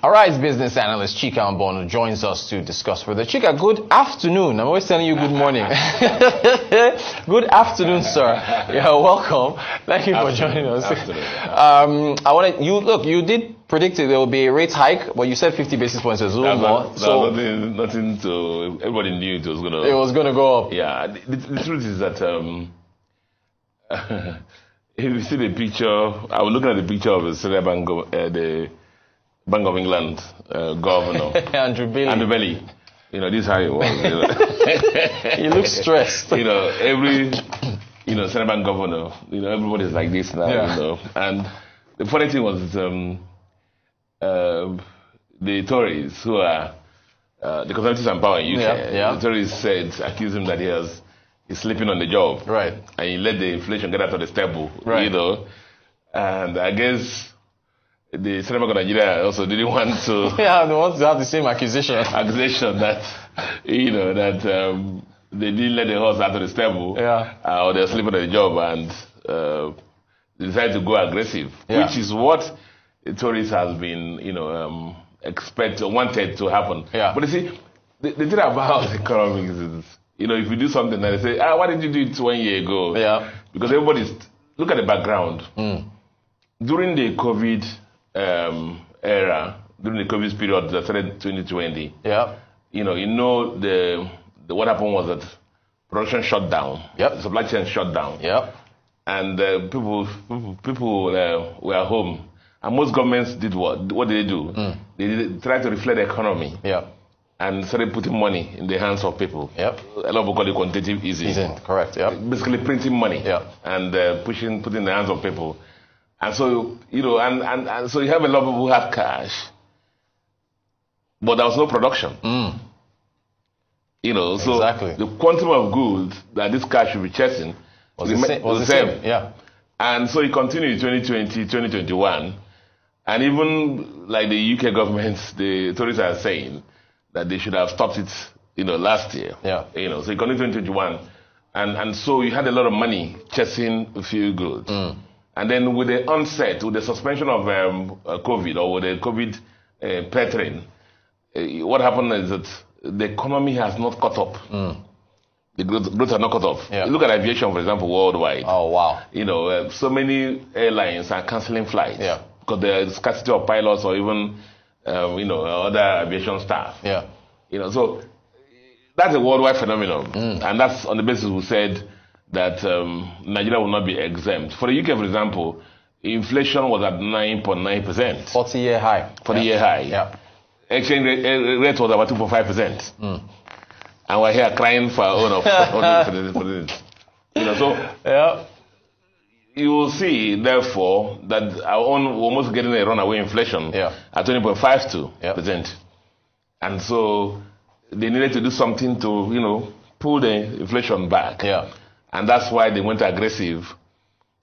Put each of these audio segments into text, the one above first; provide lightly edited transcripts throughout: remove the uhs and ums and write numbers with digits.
All right, business analyst Chika Mbono joins us to discuss further. Chika, good afternoon. I'm always telling you good morning. Good afternoon, sir. Yeah, welcome. Thank you for joining us. You did predict there will be a rate hike, but you said 50 basis points is a little more. Nothing to, everybody knew it was going to. It was going to go up. Yeah, the truth is that if you see the picture, I was looking at the picture of the Central Bank, the Bank of England governor, Andrew Bailey. You know, this is how it was. He looks stressed. You know, every Central Bank governor, everybody's like this now. Yeah. And the funny thing was the Tories, who are the Conservatives and Power in UK, the Tories accused him that he's sleeping on the job, right? And he let the inflation get out of the stable, right? And I guess the Central Bank of Nigeria also didn't want to. Yeah, they want to have the same accusation that they didn't let the horse out of the stable, or they're sleeping on the job, and decided to go aggressive, which is what the Tories has been, wanted to happen. Yeah. But you see, the thing about economics is, if you do something and they say, why did you do it 1 year ago? Yeah. Because look at the background. During the COVID era, during the COVID period that started 2020, what happened was that production shut down. Yep. The supply chain shut down. Yep. And people were home. And most governments did what? What did they do? They tried to reflect the economy. Yeah. And started putting money in the hands of people. Yep. A lot of people call it quantitative easing. Correct. Yep. Basically printing money. Yeah. And putting in the hands of people. And so, and so you have a lot of people who had cash, but there was no production. So exactly. The quantum of goods that this cash should be chasing was the same. Yeah. And so it continued in 2020, 2021. And even like the UK government, the Tories are saying that they should have stopped it, last year. Yeah. So it continued in 2021. And so you had a lot of money chasing a few goods. And then with the onset, with the suspension of COVID, or with the COVID pattern, what happened is that the economy has not caught up. The growth has not caught up. Yeah. Look at aviation, for example, worldwide. Oh, wow. So many airlines are cancelling flights. Yeah. Because there is scarcity of pilots or even, other aviation staff. Yeah. So that's a worldwide phenomenon. And that's on the basis we said that Nigeria will not be exempt. For the UK, for example, inflation was at 9.9%. 40-year high. 40-year high. Yeah. Exchange rate was about 2.5%. And we're here crying for our own for this. You will see, therefore, that our own we're almost getting a runaway inflation at 20.52%. And so they needed to do something to, pull the inflation back. Yeah. And that's why they went aggressive.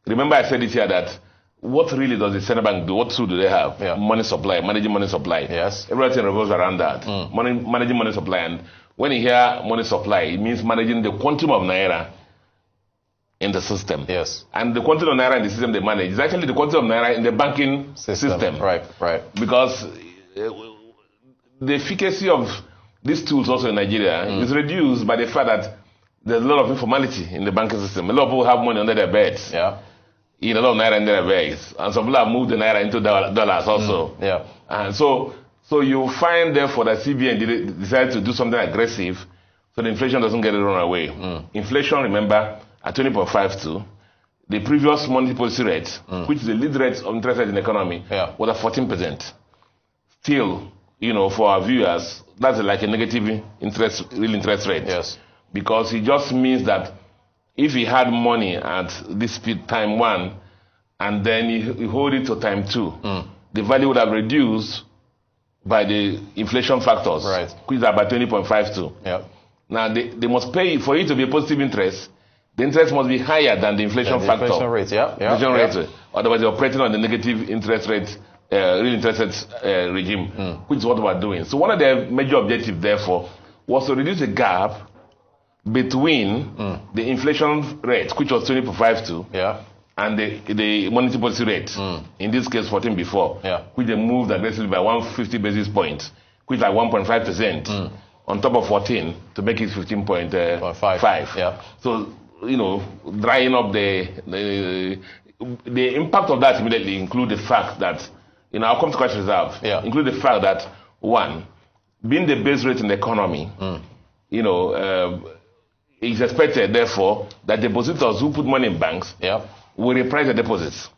Remember I said it here that what really does the central bank do? What tool do they have? Yeah. Money supply, managing money supply. Yes. Everything revolves around that. Managing money supply. And when you hear money supply, it means managing the quantum of naira in the system. Yes. And the quantum of naira in the system they manage is actually the quantum of naira in the banking system. Right. Because the efficacy of these tools also in Nigeria is reduced by the fact that there's a lot of informality in the banking system. A lot of people have money under their beds. Yeah. A lot of naira in their bags. And some people have moved the naira into dollars also. Yeah. And so you find therefore that CBN decided to do something aggressive so the inflation doesn't get run away. Inflation, remember, at 20.52, the previous monetary policy rate, which is the lead rate of interest rate in the economy, was at 14%. Still, for our viewers, that's like a negative real interest rate. Yes. Because it just means that if he had money at this speed time 1 and then you hold it to time 2, the value would have reduced by the inflation factors, which is about 20.52. Yeah. Now they must pay for it to be a positive interest. The interest must be higher than the inflation factor. Inflation rate, Inflation rate. Otherwise, you're operating on the negative interest rate, real interest rate regime, which is what we're doing. So one of the major objectives, therefore, was to reduce the gap between the inflation rate, which was 20.52, and the monetary policy rate, in this case 14 before, which they moved aggressively by 150 basis points, which is like 1.5%, on top of 14 to make it 15.5. Yeah. So, drying up the impact of that immediately include the fact that, our come to cash reserve, include the fact that, one, being the base rate in the economy, it's expected, therefore, that depositors who put money in banks will reprice the deposits.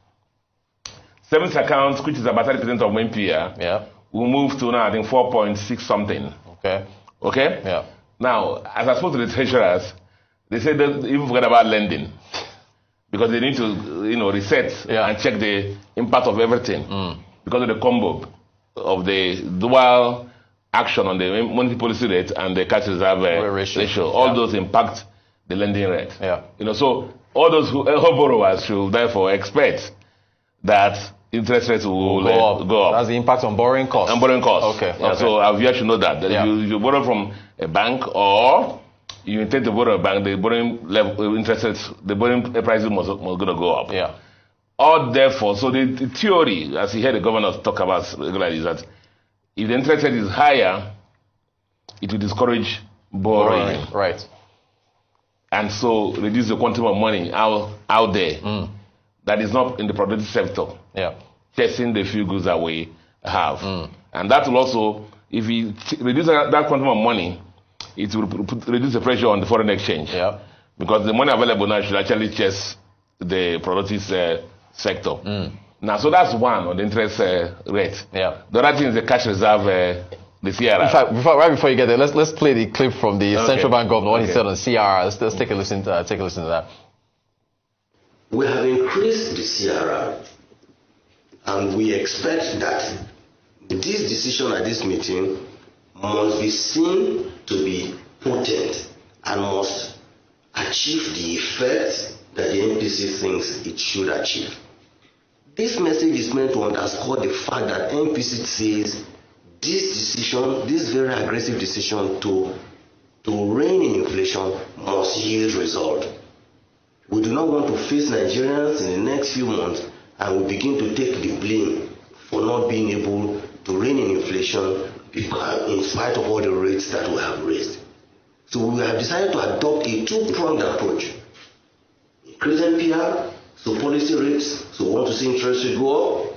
Savings accounts, which is about 30% of MPR, will move to now, I think, 4.6 something. Okay? Yeah. Now, as I spoke to the treasurers, they said they even forget about lending because they need to, reset and check the impact of everything because of the combo of the dual action on the monetary policy rate and the cash reserve ratio. All those impact the lending rate. So all those all borrowers should therefore expect that interest rates will go up. That's the impact on borrowing costs. And borrowing costs. Okay. So our viewers should know that. If you borrow from a bank or you intend to borrow a bank, the borrowing level, interest rates, the borrowing prices must going to go up. Or therefore, so the theory, as you heard the governor talk about regularly, is that if the interest rate is higher, it will discourage borrowing. Right. And so reduce the quantum of money out there that is not in the productive sector. Chasing the few goods that we have. And that will also, if we reduce that quantum of money, it will reduce the pressure on the foreign exchange. Because the money available now should actually chase the productive sector. Now, so that's one on the interest rate. The other thing is the cash reserve, the CRR. In fact, right before you get there, let's play the clip from the central bank governor, what he said on CRR. Let's take a listen to that. We have increased the CRR, and we expect that this decision at this meeting must be seen to be potent and must achieve the effect that the MPC thinks it should achieve. This message is meant to underscore the fact that MPC says this decision, this very aggressive decision to rein in inflation must yield result. We do not want to face Nigerians in the next few months and we begin to take the blame for not being able to rein in inflation in spite of all the rates that we have raised. So we have decided to adopt a two-pronged approach. Increase NPR, so policy rates, so we want to see interest rate go up.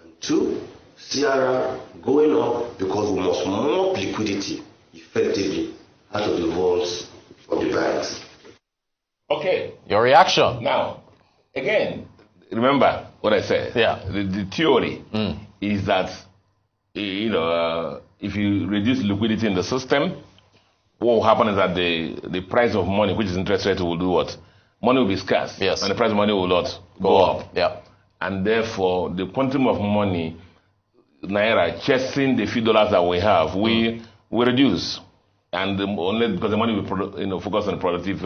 And two, CRR going up because we must mop liquidity effectively out of the vaults of the banks. Okay. Your reaction? Now, again, remember what I said. The theory is that, if you reduce liquidity in the system, what will happen is that the price of money, which is interest rate, will do what? Money will be scarce. And the price of money will not go up. And therefore, the quantum of money, Naira, chasing the few dollars that we have, we reduce. And only because the money will focus on the productive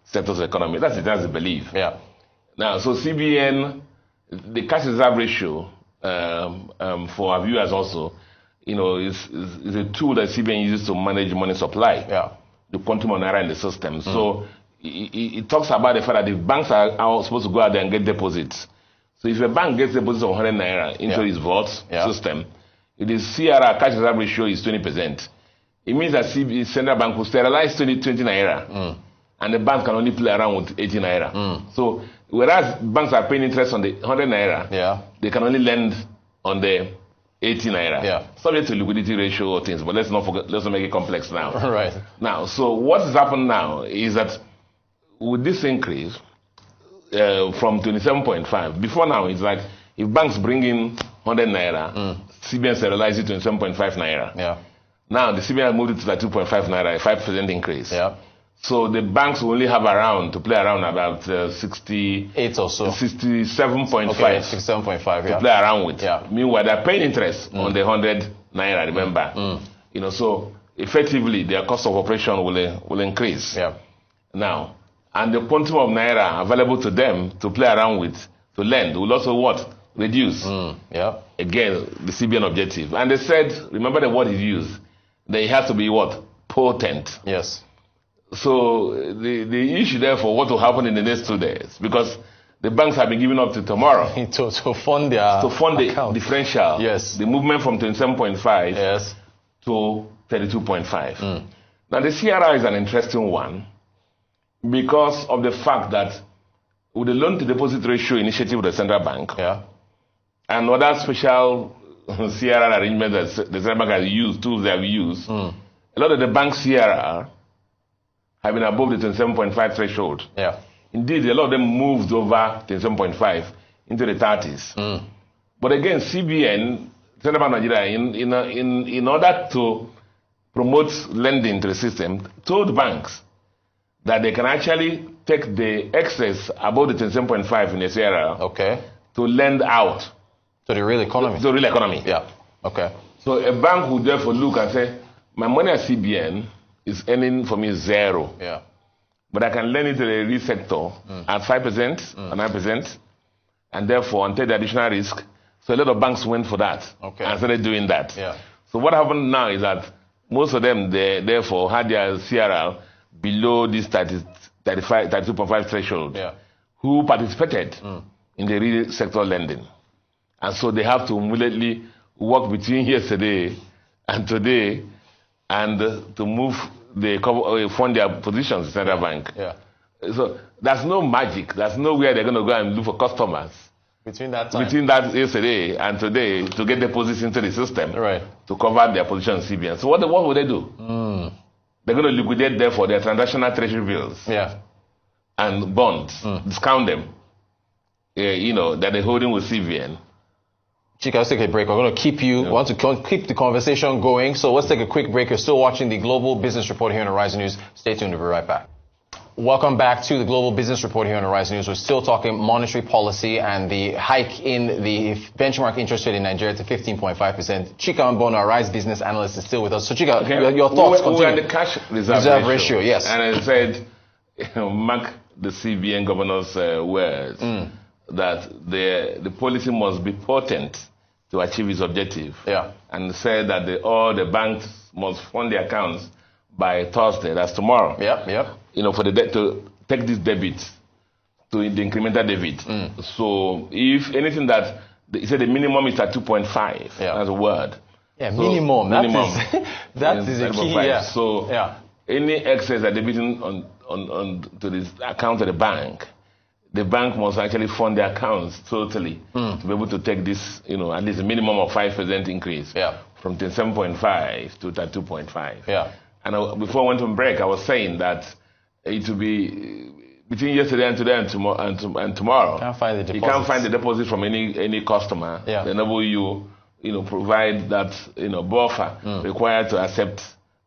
sectors of the economy. That's the belief. Now, so CBN, the cash reserve ratio, for our viewers also, is a tool that CBN uses to manage money supply. The quantum of Naira in the system. So it talks about the fact that the banks are supposed to go out there and get deposits. So if a bank gets deposits of 100 Naira into its vault system, if the CRR cash reserve ratio is 20%, it means that central bank will sterilize 20 Naira. And the banks can only play around with 80 Naira. So whereas banks are paying interest on the 100 Naira, they can only lend on the 80 Naira. Subject to liquidity ratio or things, but let's not make it complex now. Now, so what has happened now is that with this increase from 27.5, before now it's like if banks bring in 100 Naira, CBN sterilizes it to 27.5 Naira. Now the CBN has moved it to like 2.5 Naira, a 5% increase. So the banks will only have around to play around about 68 or so, 67.5, 67.5 to play around with. Meanwhile, they're paying interest on the 100 Naira. Remember, so effectively their cost of operation will increase. Now, and the quantum of Naira available to them to play around with, to lend, will also what? Reduce. Again, the CBN objective. And they said, remember the word he used, that it has to be what? Potent. Yes. So the issue therefore, what will happen in the next 2 days? Because the banks have been giving up to tomorrow to fund their the account. differential. Yes. The movement from 27.5 Yes. to 32.5. Now the CRR is an interesting one because of the fact that with the loan to deposit ratio initiative of the central bank and other special CRR arrangements that the central bank has used, tools they have used, a lot of the bank CRR have been above the 27.5 threshold. Yeah. Indeed, a lot of them moved over 27.5 into the 30s. But again, CBN, Central Bank of Nigeria, in order to promote lending to the system, told banks that they can actually take the excess above the 27.5 in the CRR to lend out to the real economy. To the real economy. Yeah. Okay. So a bank would therefore look and say, my money at CBN is earning for me 0. Yeah. But I can lend it to the real sector at 5% or 9%, and therefore take the additional risk. So a lot of banks went for that and started doing that. Yeah. So what happened now is that most of them, they therefore had their CRR below this 32.5 threshold, who participated in the real sector lending. And so they have to immediately work between yesterday and today and to move fund their positions in central bank. Yeah. So there's no magic. There's nowhere they're going to go and look for customers. Between that time. Between that yesterday and today to get deposits into the system to cover their position in CBN. So what will they do? They're going to liquidate therefore their transactional treasury bills and bonds, discount them, that they're holding with CBN. Chika, let's take a break. We're going to keep you, want to keep the conversation going. So let's take a quick break. You're still watching the Global Business Report here on Horizon News. Stay tuned. We'll be right back. Welcome back to the Global Business Report here on Horizon News. We're still talking monetary policy and the hike in the benchmark interest rate in Nigeria to 15.5%. Chika Mbono, our Rise business analyst, is still with us. So Chika, your thoughts? We're at the cash reserve ratio, yes. And I said, mark the CBN governor's words, that the policy must be potent to achieve its objective. And said that all the banks must fund their accounts by Thursday, that's tomorrow. For the debt to take this debit to the incremental debit. So if anything that he said the minimum is at 2.5. That's a word. Yeah, so minimum. That is a key. So any excess that debiting on to this account of the bank must actually fund the accounts totally to be able to take this, at least a minimum of 5% increase from 7.5 to 2.5. And before I went on break, I was saying that it will be between yesterday and today and tomorrow. You can't find the deposit from any customer. They enable you, provide that buffer required to accept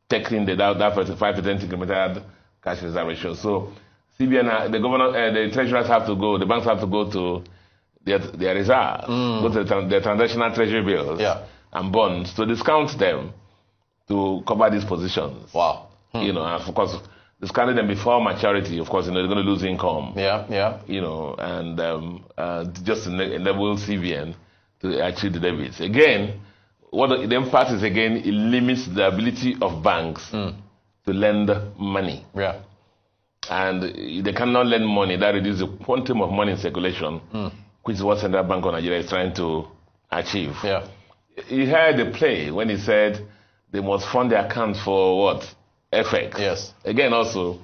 taking that 5% incremental cash reserve ratio. So CBN, the treasurers have to go, the banks have to go to their reserves, go to their transactional treasury bills and bonds to discount them to cover these positions. Wow. And of course, discounting them before maturity, of course, they're going to lose income. And just enable CBN to achieve the debits. Again, what the impact is, again, it limits the ability of banks to lend money. And they cannot lend money. That reduces the quantum of money in circulation, which is what Central Bank of Nigeria is trying to achieve. He had a play when he said they must fund their accounts for what? FX. Again, also,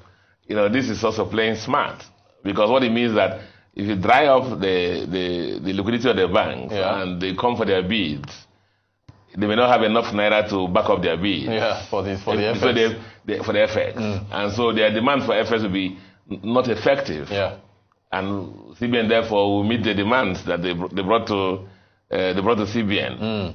this is also playing smart, because what it means that if you dry up the liquidity of the banks and they come for their bids, they may not have enough naira to back up their bid. For the FX. So for the FX. And so their demand for FX will be not effective. And CBN therefore will meet the demands that they brought to CBN.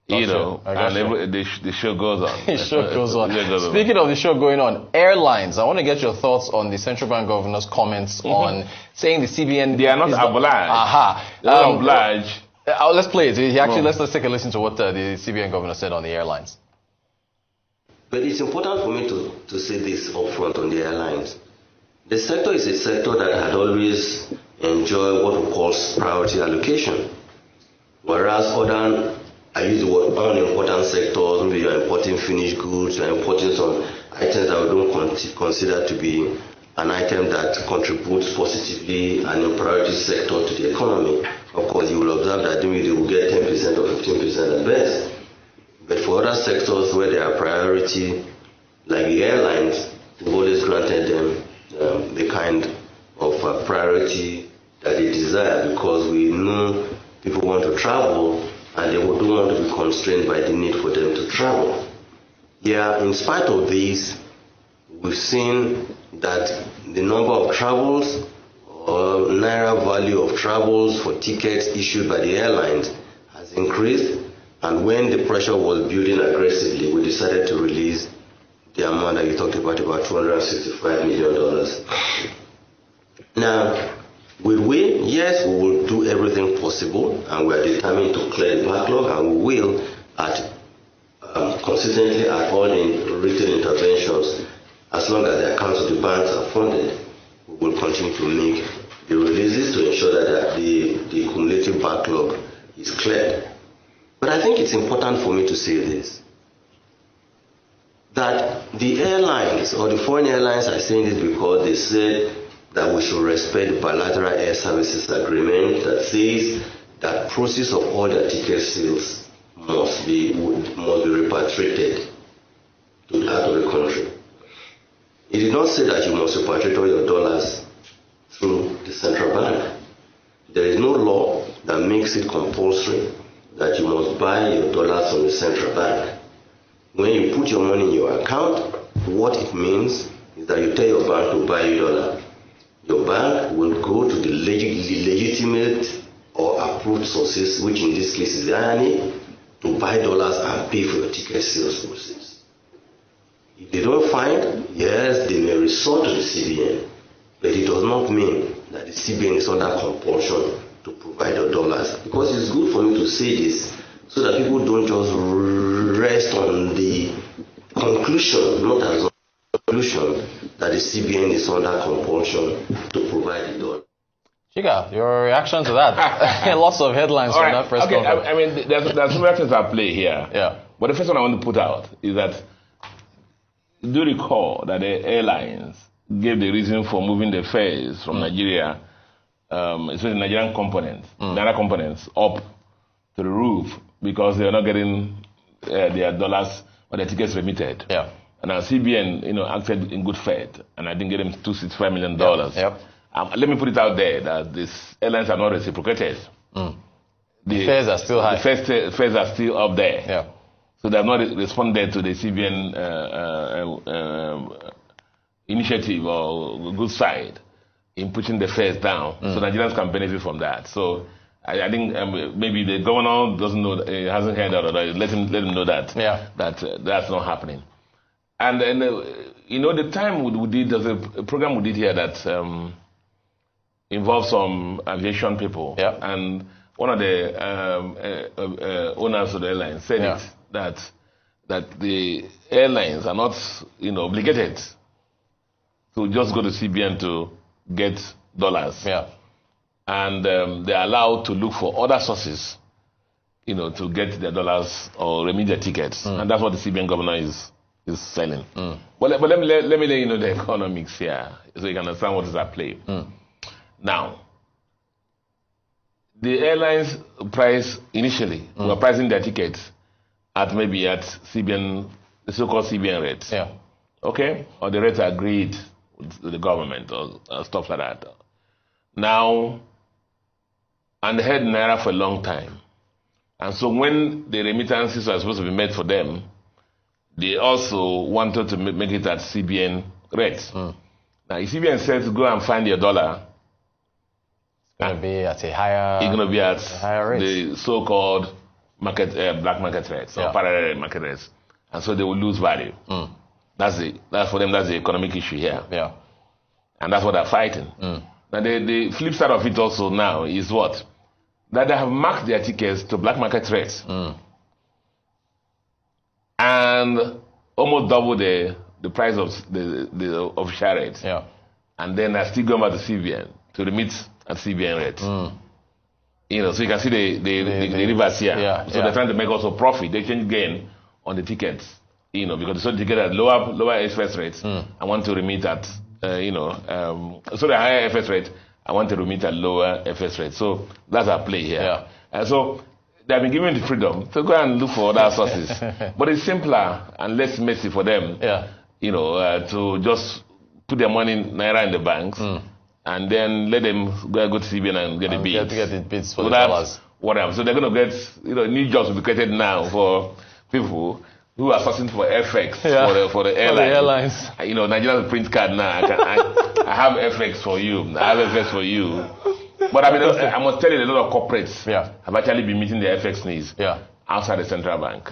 And the show goes on. The show goes on. Speaking of the show going on, airlines, I want to get your thoughts on the central bank governor's comments on saying the CBN... They are not obliged. They are not obliged. Let's play it. Let's take a listen to what the CBN governor said on the airlines. But it's important for me to say this upfront on the airlines. The sector is a sector that had always enjoyed what we call priority allocation. Whereas other, I use the word unimportant sectors, maybe you're importing finished goods, you're importing some items that we don't consider to be an item that contributes positively and in priority sector to the economy. Of course, you will observe that maybe they will get 10% or 15% at best. But for other sectors where they are priority, like the airlines, we've always granted them the kind of priority that they desire, because we know people want to travel and they don't want to be constrained by the need for them to travel. Yeah, in spite of this, we've seen that the number of travels or naira value of travels for tickets issued by the airlines has increased, and when the pressure was building aggressively, we decided to release the amount that you talked about $265 million. Now, will we? Yes, we will do everything possible, and we are determined to clear the backlog, and we will consistently at all the retail interventions. As long as the accounts of the banks are funded, we will continue to make the releases to ensure that the cumulative backlog is cleared. But I think it's important for me to say this, that the airlines or the foreign airlines are saying this because they said that we should respect the bilateral air services agreement that says that process of all the ticket sales must be repatriated to out of the country. It did not say that you must repatriate all your dollars through the central bank. There is no law that makes it compulsory that you must buy your dollars from the central bank. When you put your money in your account, what it means is that you tell your bank to buy your dollar. Your bank will go to the legitimate or approved sources, which in this case is the INA, to buy dollars and pay for your ticket sales process. If they don't find, yes, they may resort to the CBN, but it does not mean that the CBN is under compulsion to provide the dollars. Because it's good for me to say this so that people don't just rest on the conclusion, not as a conclusion, that the CBN is under compulsion to provide the dollars. Chika, your reaction to that? Lots of headlines from that press conference. I mean, there's several things at play here. Yeah. But the first one I want to put out is that, do recall that the airlines gave the reason for moving the fares from Nigeria, especially Nigerian components, Naira components, up to the roof because they are not getting their dollars or their tickets remitted. Yeah. And our CBN, acted in good faith, and I didn't get them $265 million. Yep. Let me put it out there that these airlines are not reciprocated. The fares are still high. The fares are still up there. Yeah. So they have not responded to the CBN initiative or good side in pushing the fares down. So Nigerians can benefit from that. So I think maybe the governor doesn't know, hasn't heard that, or let him know that that's not happening. And then the time we did, there's a program we did here that involves some aviation people. Yeah. And one of the owners of the airline said that the airlines are not obligated to just go to CBN to get dollars. Yeah. And they're allowed to look for other sources, to get their dollars or remit their tickets. And that's what the CBN governor is selling. But let me let you know the economics here so you can understand what is at play. Now, the airlines price initially were pricing their tickets at CBN, the so-called CBN rates. Yeah. Okay? Or the rates agreed with the government or stuff like that. Now, and they had Naira for a long time. And so when the remittances are supposed to be made for them, they also wanted to make it at CBN rates. Now, if CBN says go and find your dollar, it's going to be at a higher. It's going to be at higher rate. The so-called market, black market rates or parallel market rates, and so they will lose value. That's for them. That's the economic issue here. Yeah. And that's what they're fighting. Now, the flip side of it also now is what? That they have marked their tickets to black market rates. And almost double the price of the official rate. Yeah. And then I still go back to CBN to remit at CBN rate. So you can see the reverse here. Yeah, so they're trying to make also profit. They change gain on the tickets, because they sold the ticket at lower express rates and want to remit at so the higher FX rate, I want to remit at lower FX rate. So that's our play here. Yeah. And so they've been given the freedom to go and look for other sources. But it's simpler and less messy for them, to just put their money in Naira in the banks and then let them go to CBN and get the bids. Get the bids for the dollars. Whatever. So they're going to get, new jobs will be created now for people who are sourcing for FX for the airlines. Nigeria's print card now. I have FX for you. I have FX for you. But I must tell you, a lot of corporates have actually been meeting their FX needs outside the central bank.